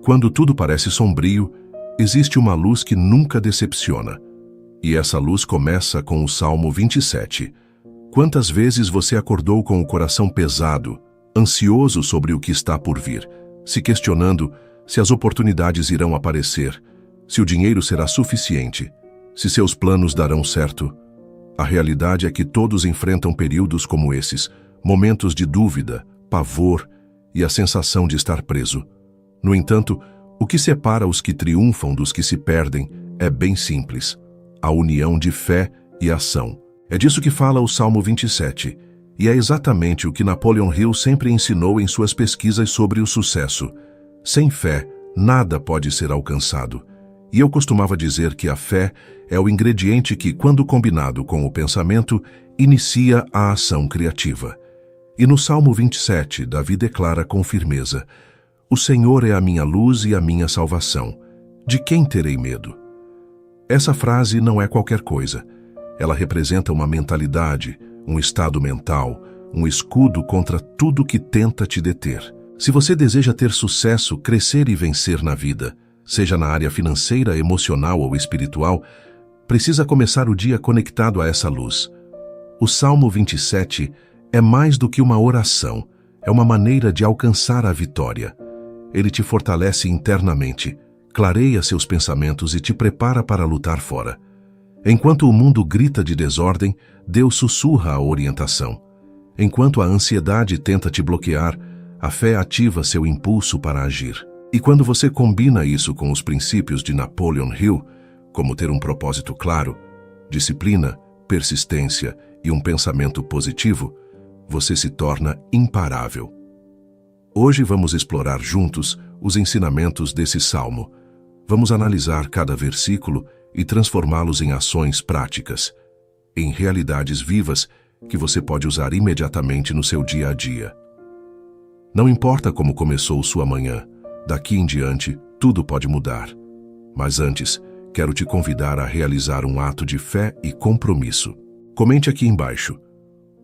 Quando tudo parece sombrio, existe uma luz que nunca decepciona. E essa luz começa com o Salmo 27. Quantas vezes você acordou com o coração pesado, ansioso sobre o que está por vir, se questionando se as oportunidades irão aparecer, se o dinheiro será suficiente, se seus planos darão certo? A realidade é que todos enfrentam períodos como esses, momentos de dúvida, pavor e a sensação de estar preso. No entanto, o que separa os que triunfam dos que se perdem é bem simples: a união de fé e ação. É disso que fala o Salmo 27, e é exatamente o que Napoleon Hill sempre ensinou em suas pesquisas sobre o sucesso. Sem fé, nada pode ser alcançado. E eu costumava dizer que a fé é o ingrediente que, quando combinado com o pensamento, inicia a ação criativa. E no Salmo 27, Davi declara com firmeza: "O Senhor é a minha luz e a minha salvação. De quem terei medo?" Essa frase não é qualquer coisa. Ela representa uma mentalidade, um estado mental, um escudo contra tudo que tenta te deter. Se você deseja ter sucesso, crescer e vencer na vida, seja na área financeira, emocional ou espiritual, precisa começar o dia conectado a essa luz. O Salmo 27 é mais do que uma oração, é uma maneira de alcançar a vitória. Ele te fortalece internamente, clareia seus pensamentos e te prepara para lutar fora. Enquanto o mundo grita de desordem, Deus sussurra a orientação. Enquanto a ansiedade tenta te bloquear, a fé ativa seu impulso para agir. E quando você combina isso com os princípios de Napoleon Hill, como ter um propósito claro, disciplina, persistência e um pensamento positivo, você se torna imparável. Hoje vamos explorar juntos os ensinamentos desse salmo. Vamos analisar cada versículo e transformá-los em ações práticas, em realidades vivas que você pode usar imediatamente no seu dia a dia. Não importa como começou sua manhã, daqui em diante tudo pode mudar. Mas antes, quero te convidar a realizar um ato de fé e compromisso. Comente aqui embaixo: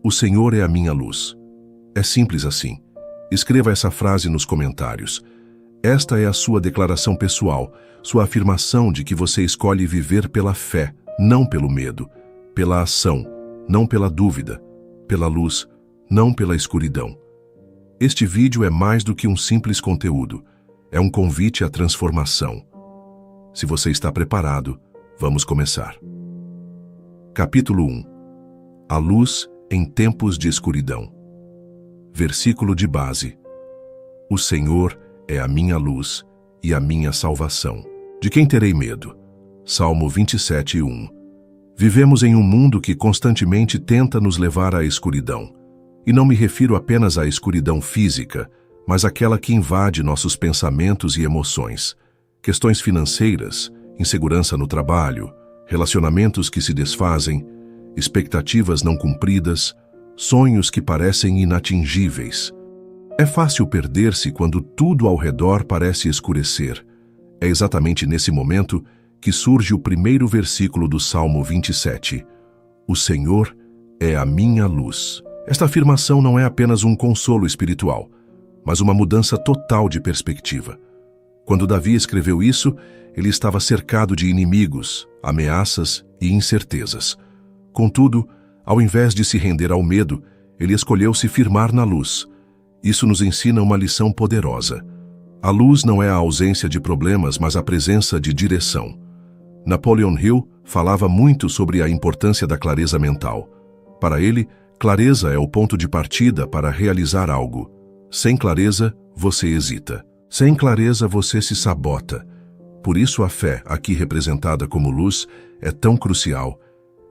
"O Senhor é a minha luz." É simples assim. Escreva essa frase nos comentários. Esta é a sua declaração pessoal, sua afirmação de que você escolhe viver pela fé, não pelo medo, pela ação, não pela dúvida, pela luz, não pela escuridão. Este vídeo é mais do que um simples conteúdo, é um convite à transformação. Se você está preparado, vamos começar. Capítulo 1. A luz em tempos de escuridão. Versículo de base: "O Senhor é a minha luz e a minha salvação. De quem terei medo?" Salmo 27:1. Vivemos em um mundo que constantemente tenta nos levar à escuridão. E não me refiro apenas à escuridão física, mas àquela que invade nossos pensamentos e emoções. Questões financeiras, insegurança no trabalho, relacionamentos que se desfazem, expectativas não cumpridas, sonhos que parecem inatingíveis. É fácil perder-se quando tudo ao redor parece escurecer. É exatamente nesse momento que surge o primeiro versículo do Salmo 27. "O Senhor é a minha luz." Esta afirmação não é apenas um consolo espiritual, mas uma mudança total de perspectiva. Quando Davi escreveu isso, ele estava cercado de inimigos, ameaças e incertezas. Contudo, ao invés de se render ao medo, ele escolheu se firmar na luz. Isso nos ensina uma lição poderosa. A luz não é a ausência de problemas, mas a presença de direção. Napoleon Hill falava muito sobre a importância da clareza mental. Para ele, clareza é o ponto de partida para realizar algo. Sem clareza, você hesita. Sem clareza, você se sabota. Por isso a fé, aqui representada como luz, é tão crucial.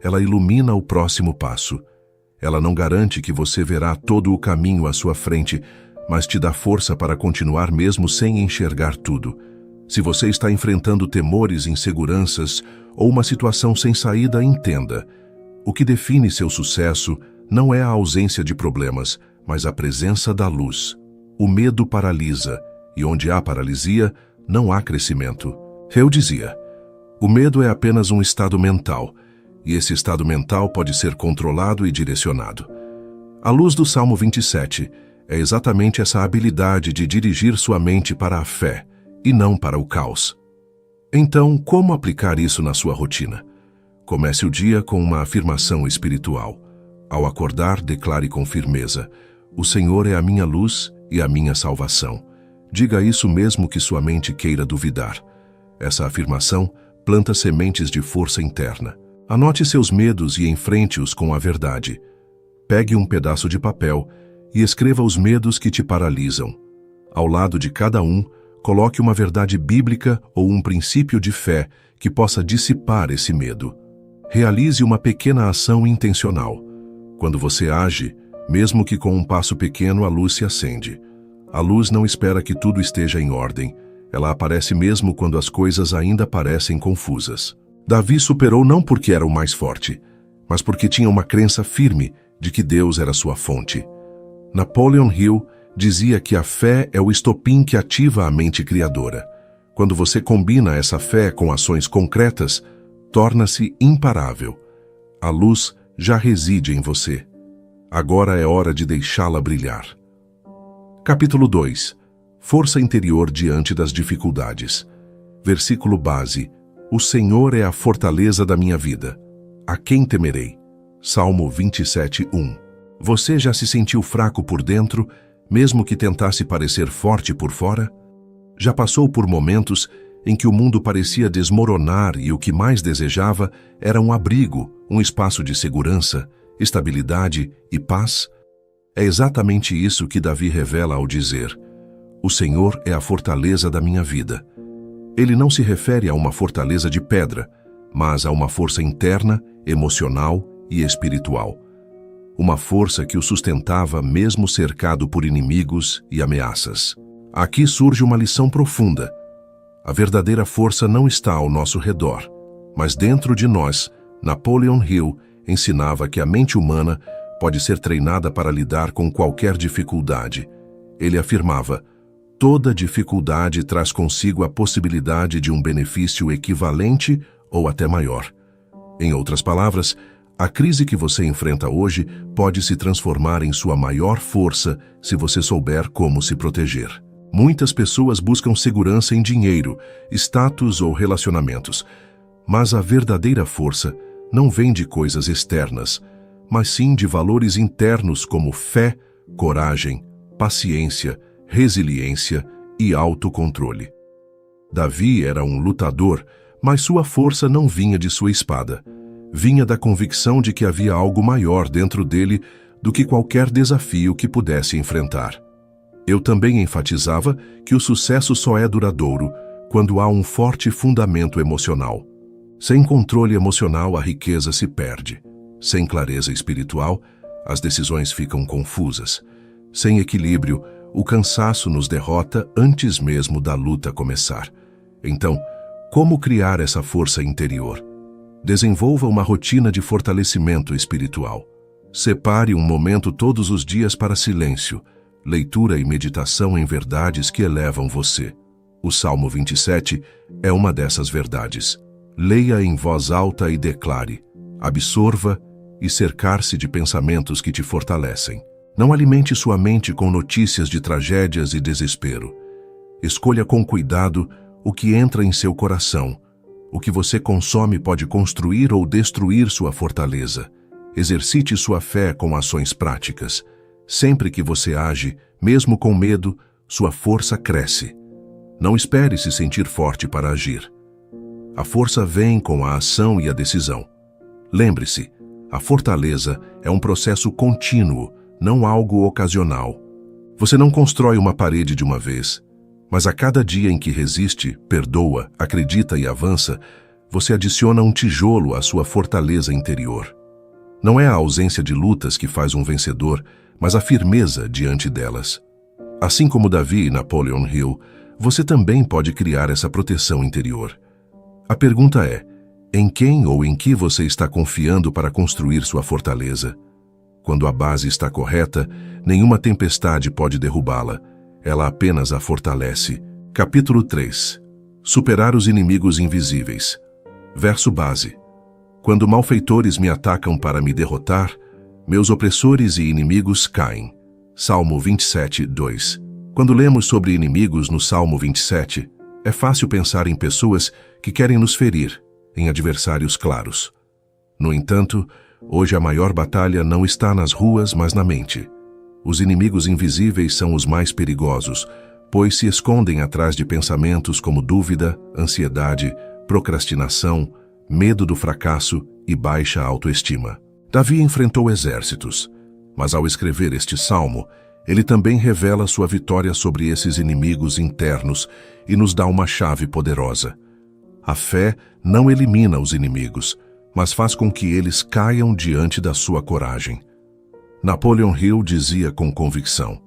Ela ilumina o próximo passo. Ela não garante que você verá todo o caminho à sua frente, mas te dá força para continuar mesmo sem enxergar tudo. Se você está enfrentando temores, inseguranças ou uma situação sem saída, entenda: o que define seu sucesso não é a ausência de problemas, mas a presença da luz. O medo paralisa, e onde há paralisia, não há crescimento. Eu dizia: o medo é apenas um estado mental, e esse estado mental pode ser controlado e direcionado. A luz do Salmo 27 é exatamente essa habilidade de dirigir sua mente para a fé e não para o caos. Então, como aplicar isso na sua rotina? Comece o dia com uma afirmação espiritual. Ao acordar, declare com firmeza: o Senhor é a minha luz e a minha salvação. Diga isso mesmo que sua mente queira duvidar. Essa afirmação planta sementes de força interna. Anote seus medos e enfrente-os com a verdade. Pegue um pedaço de papel e escreva os medos que te paralisam. Ao lado de cada um, coloque uma verdade bíblica ou um princípio de fé que possa dissipar esse medo. Realize uma pequena ação intencional. Quando você age, mesmo que com um passo pequeno, a luz se acende. A luz não espera que tudo esteja em ordem. Ela aparece mesmo quando as coisas ainda parecem confusas. Davi superou não porque era o mais forte, mas porque tinha uma crença firme de que Deus era sua fonte. Napoleon Hill dizia que a fé é o estopim que ativa a mente criadora. Quando você combina essa fé com ações concretas, torna-se imparável. A luz já reside em você. Agora é hora de deixá-la brilhar. Capítulo 2. Força interior diante das dificuldades. Versículo base: o Senhor é a fortaleza da minha vida. A quem temerei? Salmo 27:1. Você já se sentiu fraco por dentro, mesmo que tentasse parecer forte por fora? Já passou por momentos em que o mundo parecia desmoronar e o que mais desejava era um abrigo, um espaço de segurança, estabilidade e paz? É exatamente isso que Davi revela ao dizer: o Senhor é a fortaleza da minha vida. Ele não se refere a uma fortaleza de pedra, mas a uma força interna, emocional e espiritual. Uma força que o sustentava mesmo cercado por inimigos e ameaças. Aqui surge uma lição profunda. A verdadeira força não está ao nosso redor, mas dentro de nós. Napoleon Hill ensinava que a mente humana pode ser treinada para lidar com qualquer dificuldade. Ele afirmava: toda dificuldade traz consigo a possibilidade de um benefício equivalente ou até maior. Em outras palavras, a crise que você enfrenta hoje pode se transformar em sua maior força se você souber como se proteger. Muitas pessoas buscam segurança em dinheiro, status ou relacionamentos, mas a verdadeira força não vem de coisas externas, mas sim de valores internos como fé, coragem, paciência, resiliência e autocontrole. Davi era um lutador, mas sua força não vinha de sua espada. Vinha da convicção de que havia algo maior dentro dele do que qualquer desafio que pudesse enfrentar. Eu também enfatizava que o sucesso só é duradouro quando há um forte fundamento emocional. Sem controle emocional, a riqueza se perde. Sem clareza espiritual, as decisões ficam confusas. Sem equilíbrio, o cansaço nos derrota antes mesmo da luta começar. Então, como criar essa força interior? Desenvolva uma rotina de fortalecimento espiritual. Separe um momento todos os dias para silêncio, leitura e meditação em verdades que elevam você. O Salmo 27 é uma dessas verdades. Leia em voz alta e declare, absorva e cercar-se de pensamentos que te fortalecem. Não alimente sua mente com notícias de tragédias e desespero. Escolha com cuidado o que entra em seu coração. O que você consome pode construir ou destruir sua fortaleza. Exercite sua fé com ações práticas. Sempre que você age, mesmo com medo, sua força cresce. Não espere se sentir forte para agir. A força vem com a ação e a decisão. Lembre-se, a fortaleza é um processo contínuo, não algo ocasional. Você não constrói uma parede de uma vez, mas a cada dia em que resiste, perdoa, acredita e avança, você adiciona um tijolo à sua fortaleza interior. Não é a ausência de lutas que faz um vencedor, mas a firmeza diante delas. Assim como Davi e Napoleon Hill, você também pode criar essa proteção interior. A pergunta é, em quem ou em que você está confiando para construir sua fortaleza? Quando a base está correta, nenhuma tempestade pode derrubá-la. Ela apenas a fortalece. Capítulo 3. Superar os inimigos invisíveis. Verso base. Quando malfeitores me atacam para me derrotar, meus opressores e inimigos caem. Salmo 27, 2. Quando lemos sobre inimigos no Salmo 27, é fácil pensar em pessoas que querem nos ferir, em adversários claros. No entanto, hoje a maior batalha não está nas ruas, mas na mente. Os inimigos invisíveis são os mais perigosos, pois se escondem atrás de pensamentos como dúvida, ansiedade, procrastinação, medo do fracasso e baixa autoestima. Davi enfrentou exércitos, mas ao escrever este salmo, ele também revela sua vitória sobre esses inimigos internos e nos dá uma chave poderosa. A fé não elimina os inimigos, mas faz com que eles caiam diante da sua coragem. Napoleon Hill dizia com convicção: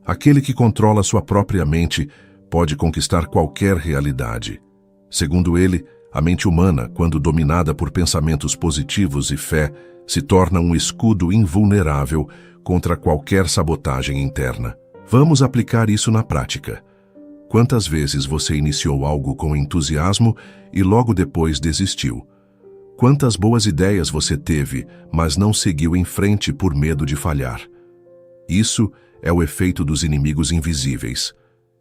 aquele que controla sua própria mente pode conquistar qualquer realidade. Segundo ele, a mente humana, quando dominada por pensamentos positivos e fé, se torna um escudo invulnerável contra qualquer sabotagem interna. Vamos aplicar isso na prática. Quantas vezes você iniciou algo com entusiasmo e logo depois desistiu? Quantas boas ideias você teve, mas não seguiu em frente por medo de falhar? Isso é o efeito dos inimigos invisíveis.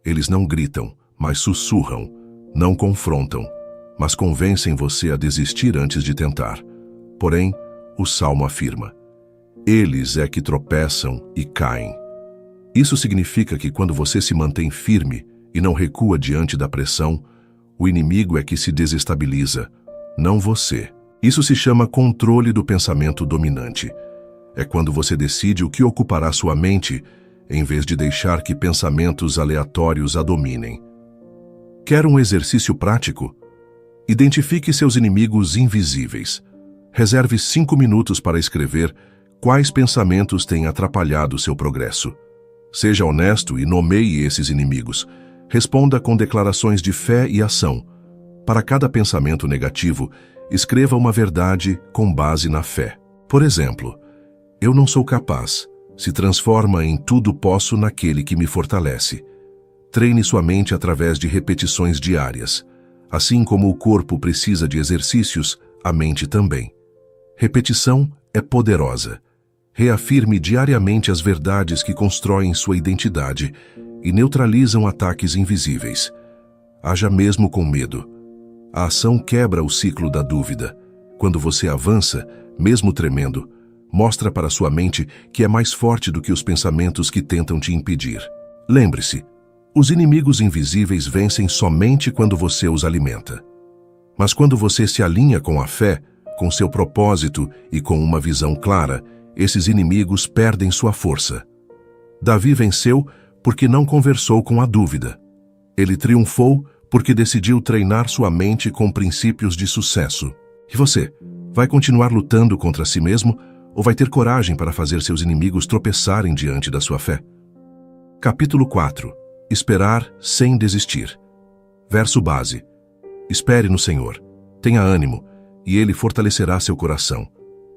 Eles não gritam, mas sussurram, não confrontam, mas convencem você a desistir antes de tentar. Porém, o Salmo afirma: eles é que tropeçam e caem. Isso significa que quando você se mantém firme e não recua diante da pressão, o inimigo é que se desestabiliza, não você. Isso se chama controle do pensamento dominante. É quando você decide o que ocupará sua mente, em vez de deixar que pensamentos aleatórios a dominem. Quer um exercício prático? Identifique seus inimigos invisíveis. Reserve 5 minutos para escrever quais pensamentos têm atrapalhado seu progresso. Seja honesto e nomeie esses inimigos. Responda com declarações de fé e ação. Para cada pensamento negativo, escreva uma verdade com base na fé. Por exemplo, eu não sou capaz, se transforma em tudo posso naquele que me fortalece. Treine sua mente através de repetições diárias. Assim como o corpo precisa de exercícios, a mente também. Repetição é poderosa. Reafirme diariamente as verdades que constroem sua identidade e neutralizam ataques invisíveis. Haja mesmo com medo. A ação quebra o ciclo da dúvida. Quando você avança, mesmo tremendo, mostra para sua mente que é mais forte do que os pensamentos que tentam te impedir. Lembre-se, os inimigos invisíveis vencem somente quando você os alimenta. Mas quando você se alinha com a fé, com seu propósito e com uma visão clara, esses inimigos perdem sua força. Davi venceu porque não conversou com a dúvida. Ele triunfou porque decidiu treinar sua mente com princípios de sucesso. E você, vai continuar lutando contra si mesmo ou vai ter coragem para fazer seus inimigos tropeçarem diante da sua fé? Capítulo 4. Esperar sem desistir. Verso base. Espere no Senhor. Tenha ânimo, e Ele fortalecerá seu coração.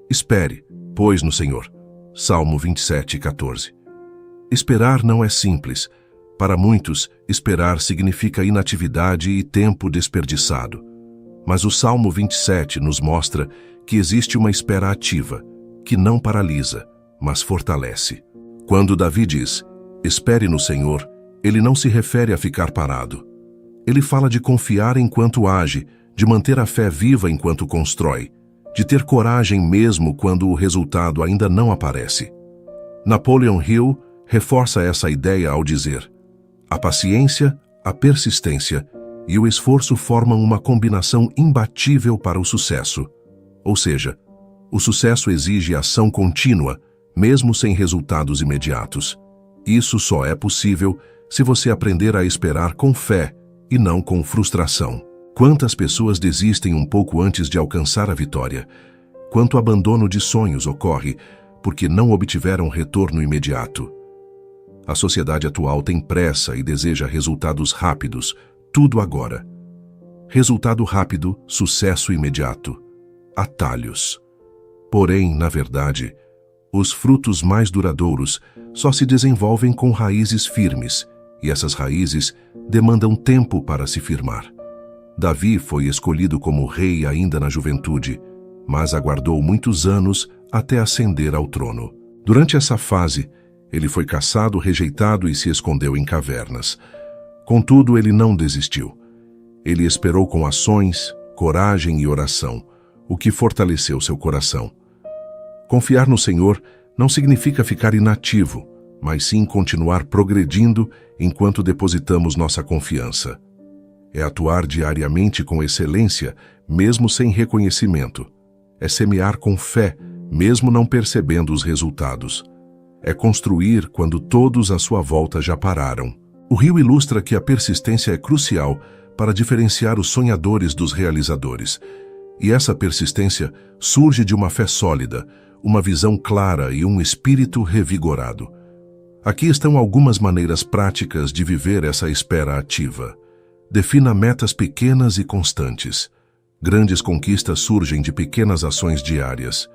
Espere, pois, no Senhor. Salmo 27, 14. Esperar não é simples. Para muitos, esperar significa inatividade e tempo desperdiçado. Mas o Salmo 27 nos mostra que existe uma espera ativa, que não paralisa, mas fortalece. Quando Davi diz, espere no Senhor, ele não se refere a ficar parado. Ele fala de confiar enquanto age, de manter a fé viva enquanto constrói, de ter coragem mesmo quando o resultado ainda não aparece. Napoleon Hill reforça essa ideia ao dizer: a paciência, a persistência e o esforço formam uma combinação imbatível para o sucesso. Ou seja, o sucesso exige ação contínua, mesmo sem resultados imediatos. Isso só é possível se você aprender a esperar com fé e não com frustração. Quantas pessoas desistem um pouco antes de alcançar a vitória? Quanto abandono de sonhos ocorre porque não obtiveram retorno imediato? A sociedade atual tem pressa e deseja resultados rápidos, tudo agora. Resultado rápido, sucesso imediato. Atalhos. Porém, na verdade, os frutos mais duradouros só se desenvolvem com raízes firmes, e essas raízes demandam tempo para se firmar. Davi foi escolhido como rei ainda na juventude, mas aguardou muitos anos até ascender ao trono. Durante essa fase, ele foi caçado, rejeitado e se escondeu em cavernas. Contudo, ele não desistiu. Ele esperou com ações, coragem e oração, o que fortaleceu seu coração. Confiar no Senhor não significa ficar inativo, mas sim continuar progredindo enquanto depositamos nossa confiança. É atuar diariamente com excelência, mesmo sem reconhecimento. É semear com fé, mesmo não percebendo os resultados. É construir quando todos à sua volta já pararam. O rio ilustra que a persistência é crucial para diferenciar os sonhadores dos realizadores. E essa persistência surge de uma fé sólida, uma visão clara e um espírito revigorado. Aqui estão algumas maneiras práticas de viver essa espera ativa. Defina metas pequenas e constantes. Grandes conquistas surgem de pequenas ações diárias.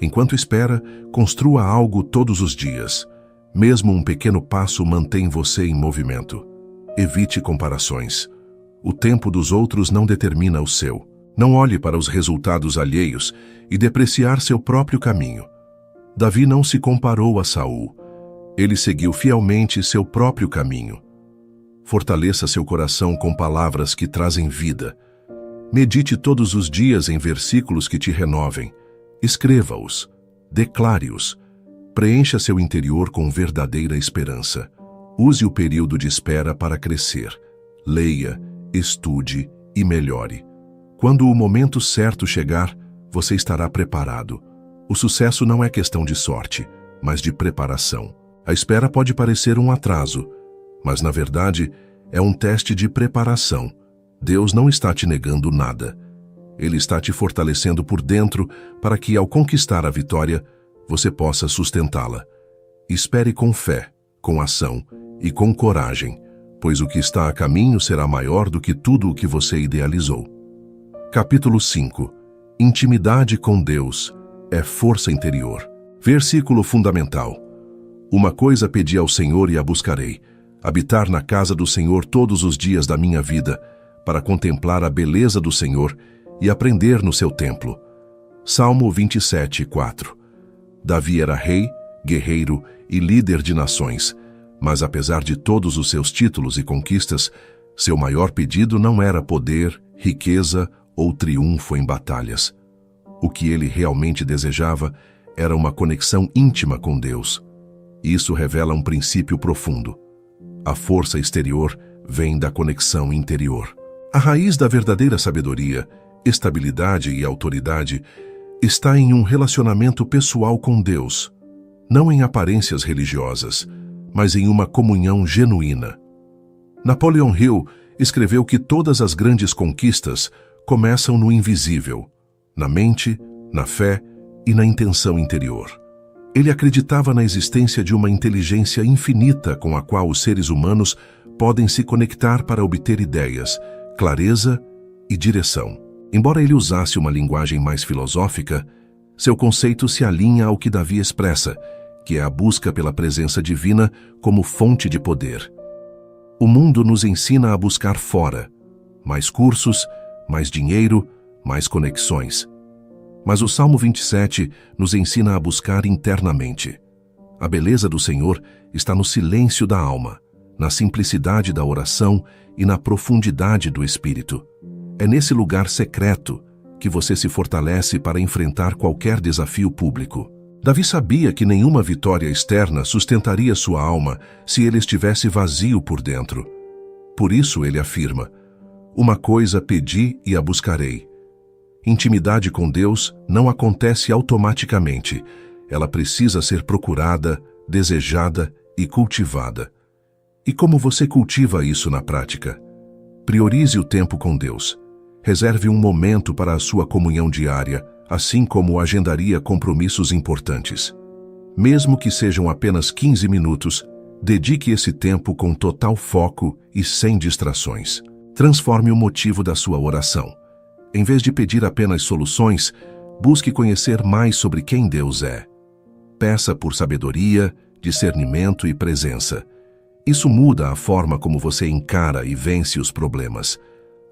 Enquanto espera, construa algo todos os dias. Mesmo um pequeno passo mantém você em movimento. Evite comparações. O tempo dos outros não determina o seu. Não olhe para os resultados alheios e depreciar seu próprio caminho. Davi não se comparou a Saul. Ele seguiu fielmente seu próprio caminho. Fortaleça seu coração com palavras que trazem vida. Medite todos os dias em versículos que te renovem. Escreva-os. Declare-os. Preencha seu interior com verdadeira esperança. Use o período de espera para crescer. Leia, estude e melhore. Quando o momento certo chegar, você estará preparado. O sucesso não é questão de sorte, mas de preparação. A espera pode parecer um atraso, mas na verdade é um teste de preparação. Deus não está te negando nada. Ele está te fortalecendo por dentro para que, ao conquistar a vitória, você possa sustentá-la. Espere com fé, com ação e com coragem, pois o que está a caminho será maior do que tudo o que você idealizou. Capítulo 5. Intimidade com Deus é força interior. Versículo fundamental. Uma coisa pedi ao Senhor e a buscarei, habitar na casa do Senhor todos os dias da minha vida, para contemplar a beleza do Senhor e aprender no seu templo. Salmo 27, 4. Davi era rei, guerreiro e líder de nações, mas apesar de todos os seus títulos e conquistas, seu maior pedido não era poder, riqueza ou triunfo em batalhas. O que ele realmente desejava era uma conexão íntima com Deus. Isso revela um princípio profundo. A força exterior vem da conexão interior. A raiz da verdadeira sabedoria, estabilidade e autoridade está em um relacionamento pessoal com Deus, não em aparências religiosas, mas em uma comunhão genuína. Napoleon Hill escreveu que todas as grandes conquistas começam no invisível, na mente, na fé e na intenção interior. Ele acreditava na existência de uma inteligência infinita com a qual os seres humanos podem se conectar para obter ideias, clareza e direção. Embora ele usasse uma linguagem mais filosófica, seu conceito se alinha ao que Davi expressa, que é a busca pela presença divina como fonte de poder. O mundo nos ensina a buscar fora, mais cursos, mais dinheiro, mais conexões. Mas o Salmo 27 nos ensina a buscar internamente. A beleza do Senhor está no silêncio da alma, na simplicidade da oração e na profundidade do espírito. É nesse lugar secreto que você se fortalece para enfrentar qualquer desafio público. Davi sabia que nenhuma vitória externa sustentaria sua alma se ele estivesse vazio por dentro. Por isso ele afirma: uma coisa pedi e a buscarei. Intimidade com Deus não acontece automaticamente. Ela precisa ser procurada, desejada e cultivada. E como você cultiva isso na prática? Priorize o tempo com Deus. Reserve um momento para a sua comunhão diária, assim como agendaria compromissos importantes. Mesmo que sejam apenas 15 minutos, dedique esse tempo com total foco e sem distrações. Transforme o motivo da sua oração. Em vez de pedir apenas soluções, busque conhecer mais sobre quem Deus é. Peça por sabedoria, discernimento e presença. Isso muda a forma como você encara e vence os problemas.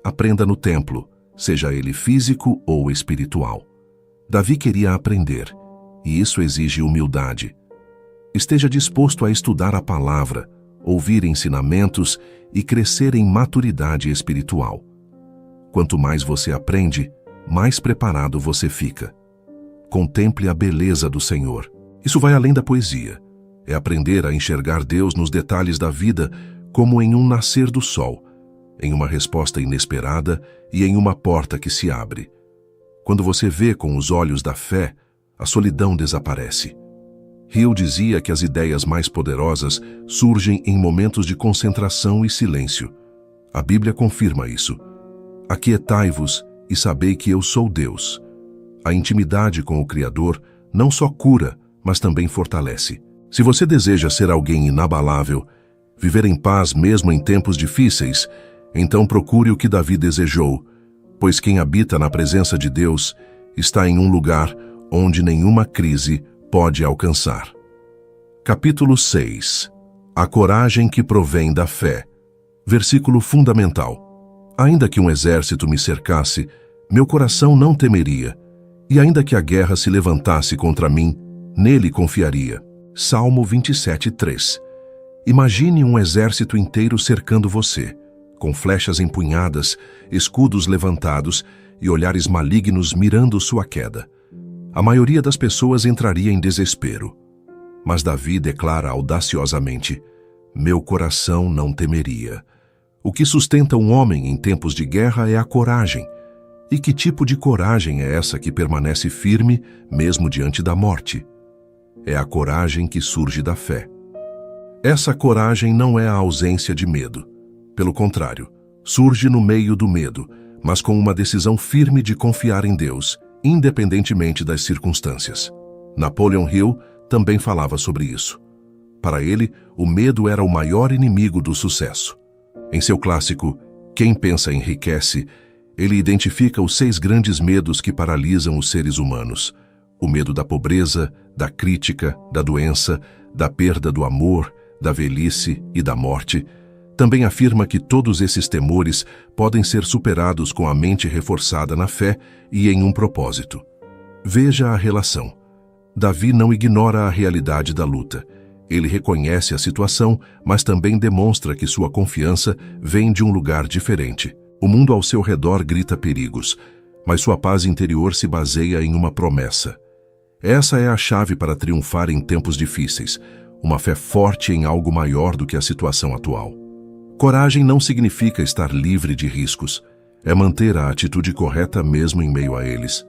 Aprenda no templo, seja ele físico ou espiritual. Davi queria aprender, e isso exige humildade. Esteja disposto a estudar a palavra, ouvir ensinamentos e crescer em maturidade espiritual. Quanto mais você aprende, mais preparado você fica. Contemple a beleza do Senhor. Isso vai além da poesia. É aprender a enxergar Deus nos detalhes da vida, como em um nascer do sol, em uma resposta inesperada e em uma porta que se abre. Quando você vê com os olhos da fé, a solidão desaparece. Hill dizia que as ideias mais poderosas surgem em momentos de concentração e silêncio. A Bíblia confirma isso. Aquietai-vos e sabei que eu sou Deus. A intimidade com o Criador não só cura, mas também fortalece. Se você deseja ser alguém inabalável, viver em paz mesmo em tempos difíceis, então procure o que Davi desejou, pois quem habita na presença de Deus está em um lugar onde nenhuma crise pode alcançar. Capítulo 6. A coragem que provém da fé. Versículo fundamental. Ainda que um exército me cercasse, meu coração não temeria, e ainda que a guerra se levantasse contra mim, nele confiaria. Salmo 27:3. Imagine um exército inteiro cercando você, com flechas empunhadas, escudos levantados e olhares malignos mirando sua queda. A maioria das pessoas entraria em desespero. Mas Davi declara audaciosamente: meu coração não temeria. O que sustenta um homem em tempos de guerra é a coragem. E que tipo de coragem é essa que permanece firme mesmo diante da morte? É a coragem que surge da fé. Essa coragem não é a ausência de medo. Pelo contrário, surge no meio do medo, mas com uma decisão firme de confiar em Deus, independentemente das circunstâncias. Napoleon Hill também falava sobre isso. Para ele, o medo era o maior inimigo do sucesso. Em seu clássico Quem Pensa Enriquece, ele identifica os 6 grandes medos que paralisam os seres humanos: o medo da pobreza, da crítica, da doença, da perda do amor, da velhice e da morte. Também afirma que todos esses temores podem ser superados com a mente reforçada na fé e em um propósito. Veja a relação. Davi não ignora a realidade da luta. Ele reconhece a situação, mas também demonstra que sua confiança vem de um lugar diferente. O mundo ao seu redor grita perigos, mas sua paz interior se baseia em uma promessa. Essa é a chave para triunfar em tempos difíceis, uma fé forte em algo maior do que a situação atual. Coragem não significa estar livre de riscos, é manter a atitude correta mesmo em meio a eles.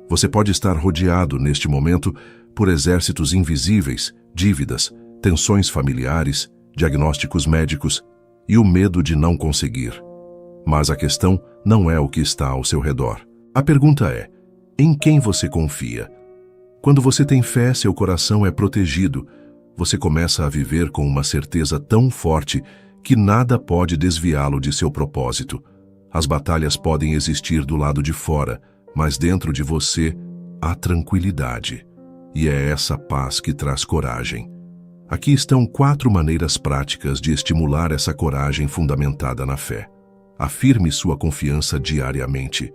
Você pode estar rodeado, neste momento, por exércitos invisíveis, dívidas, tensões familiares, diagnósticos médicos e o medo de não conseguir. Mas a questão não é o que está ao seu redor. A pergunta é: em quem você confia? Quando você tem fé, seu coração é protegido. Você começa a viver com uma certeza tão forte que nada pode desviá-lo de seu propósito. As batalhas podem existir do lado de fora, mas dentro de você há tranquilidade. E é essa paz que traz coragem. Aqui estão 4 maneiras práticas de estimular essa coragem fundamentada na fé. Afirme sua confiança diariamente.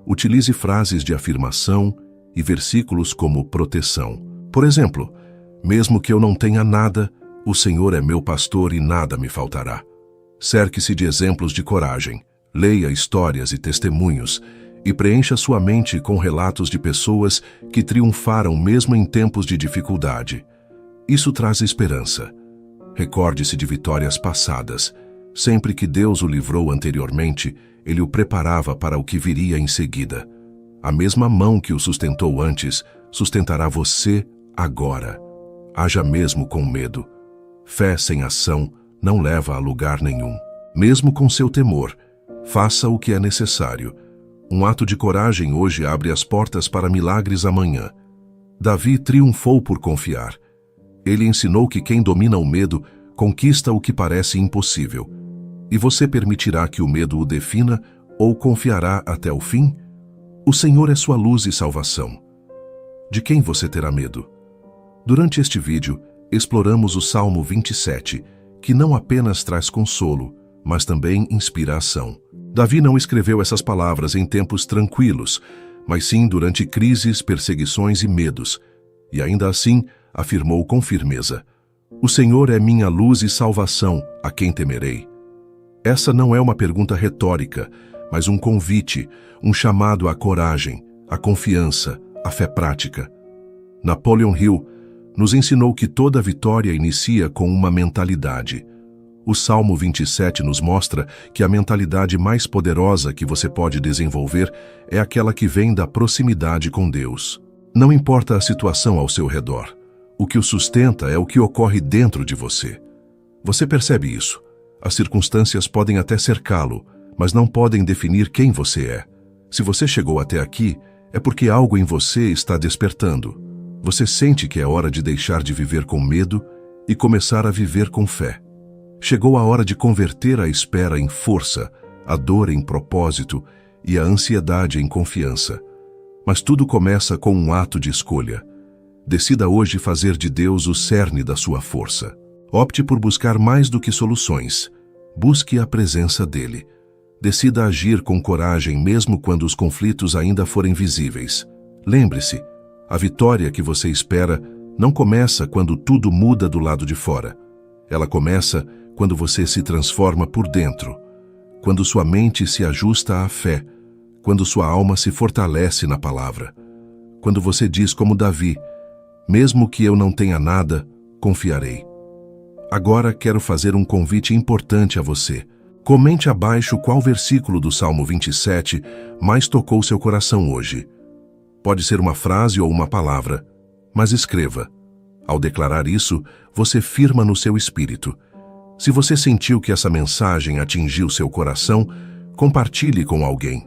Utilize frases de afirmação e versículos como proteção. Por exemplo, mesmo que eu não tenha nada, o Senhor é meu pastor e nada me faltará. Cerque-se de exemplos de coragem. Leia histórias e testemunhos e preencha sua mente com relatos de pessoas que triunfaram mesmo em tempos de dificuldade. Isso traz esperança. Recorde-se de vitórias passadas. Sempre que Deus o livrou anteriormente, Ele o preparava para o que viria em seguida. A mesma mão que o sustentou antes, sustentará você agora. Haja mesmo com medo. Fé sem ação não leva a lugar nenhum. Mesmo com seu temor, faça o que é necessário. Um ato de coragem hoje abre as portas para milagres amanhã. Davi triunfou por confiar. Ele ensinou que quem domina o medo conquista o que parece impossível. E você permitirá que o medo o defina ou confiará até o fim? O Senhor é sua luz e salvação. De quem você terá medo? Durante este vídeo, exploramos o Salmo 27, que não apenas traz consolo, mas também inspiração. Davi não escreveu essas palavras em tempos tranquilos, mas sim durante crises, perseguições e medos. E ainda assim, afirmou com firmeza: "O Senhor é minha luz e salvação, a quem temerei?" Essa não é uma pergunta retórica, mas um convite, um chamado à coragem, à confiança, à fé prática. Napoleon Hill nos ensinou que toda vitória inicia com uma mentalidade. O Salmo 27 nos mostra que a mentalidade mais poderosa que você pode desenvolver é aquela que vem da proximidade com Deus. Não importa a situação ao seu redor, o que o sustenta é o que ocorre dentro de você. Você percebe isso? As circunstâncias podem até cercá-lo, mas não podem definir quem você é. Se você chegou até aqui, é porque algo em você está despertando. Você sente que é hora de deixar de viver com medo e começar a viver com fé. Chegou a hora de converter a espera em força, a dor em propósito e a ansiedade em confiança. Mas tudo começa com um ato de escolha. Decida hoje fazer de Deus o cerne da sua força. Opte por buscar mais do que soluções. Busque a presença dele. Decida agir com coragem mesmo quando os conflitos ainda forem visíveis. Lembre-se, a vitória que você espera não começa quando tudo muda do lado de fora. Ela começa quando você se transforma por dentro, quando sua mente se ajusta à fé, quando sua alma se fortalece na palavra, quando você diz como Davi: "Mesmo que eu não tenha nada, confiarei." Agora quero fazer um convite importante a você. Comente abaixo qual versículo do Salmo 27 mais tocou seu coração hoje. Pode ser uma frase ou uma palavra, mas escreva. Ao declarar isso, você firma no seu espírito. Se você sentiu que essa mensagem atingiu seu coração, compartilhe com alguém.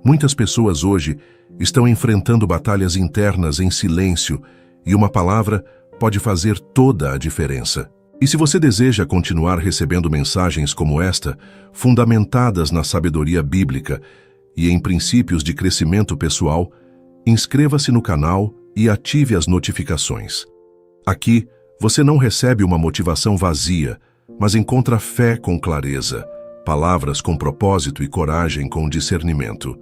Muitas pessoas hoje estão enfrentando batalhas internas em silêncio e uma palavra pode fazer toda a diferença. E se você deseja continuar recebendo mensagens como esta, fundamentadas na sabedoria bíblica e em princípios de crescimento pessoal, inscreva-se no canal e ative as notificações. Aqui, você não recebe uma motivação vazia, mas encontra fé com clareza, palavras com propósito e coragem com discernimento.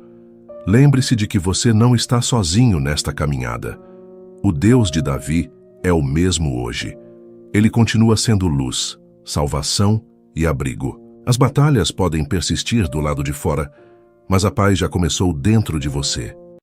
Lembre-se de que você não está sozinho nesta caminhada. O Deus de Davi é o mesmo hoje. Ele continua sendo luz, salvação e abrigo. As batalhas podem persistir do lado de fora, mas a paz já começou dentro de você.